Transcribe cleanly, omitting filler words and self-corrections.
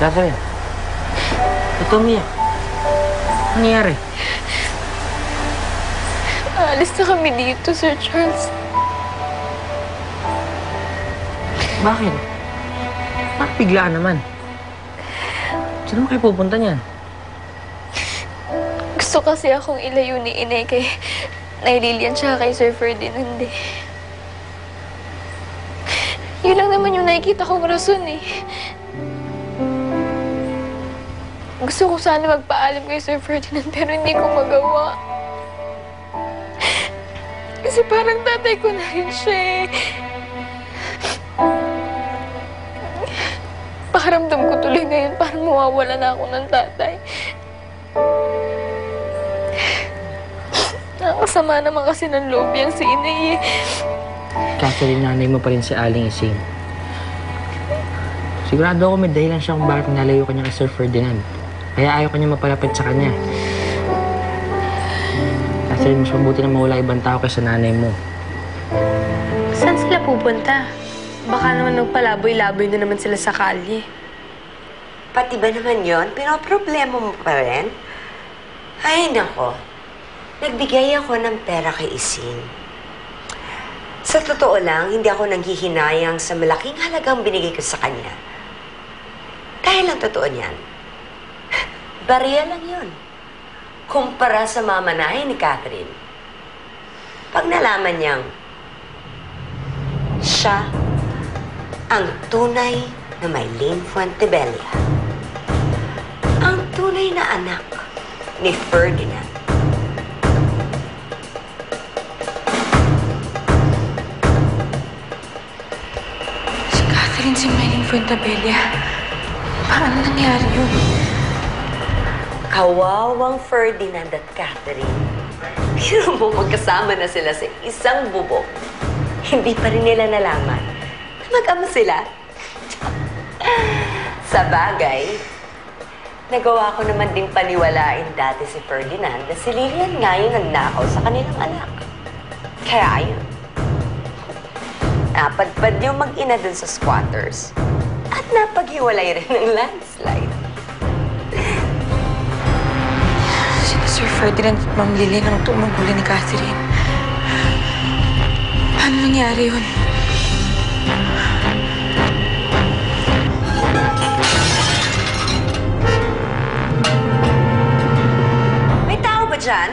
Catherine, ito umiyak. Ano nangyari? Aalis na kami dito, Sir Charles. Bakit? Bakit biglaan naman? Saan mo kayo pupunta niyan? Gusto kasi akong ilayo ni Inay kay Nay Lilian tsaka kay Sir Ferdinand eh. Yun lang naman yung nakikita kong rason eh. Gusto ko sana magpaalam kay Sir Ferdinand pero hindi ko magawa. Kasi parang tatay ko na rin siya eh. Pakaramdam ko tuloy ngayon parang mawawala na ako ng tatay. Nakakasama naman kasi ng loob yan si Inay eh. Catherine, nanay mo pa rin si Aling Ising. Sigurado ako may dahilan siya kung bakit nalayo ka niya kay Sir Ferdinand. Kaya ayaw ka niya mapalapit sa kanya. Catherine, mas mabuti na mawala ibang tao kaysa nanay mo. Saan sila pupunta? Baka naman nagpalaboy-laboy na naman sila sa kalye. Pati ba naman yon? Pinoproblema mo pa rin? Ay, nako. Nagbigay ako ng pera kay Ising. Sa totoo lang, hindi ako nanghihinayang sa malaking halagang binigay ko sa kanya. Dahil ang totoo niyan, bariya lang yun. Kumpara sa mamanahin ni Catherine. Pag nalaman niyang siya ang tunay na Mylene Fuentebella, ang tunay na anak ni Ferdinand. Si Catherine, si Mylene Fuentebella. Paano nangyari yun? Kawawang Ferdinand at Catherine. Pero mo magkasama na sila sa isang bubong. Hindi pa rin nila nalaman na mag-ama sila. Sa bagay, nagawa ko naman din paniwalain dati si Ferdinand na si Lilian nga yung nagnakaw sa kanilang anak. Kaya ayun. Napadpad yung mag-ina dun sa squatters at napaghiwalay rin ng landslide. Sina Sir Ferdinand at Ma'am Lilian ang tumungkuli ni Catherine. Paano nangyari yun? May tao ba dyan?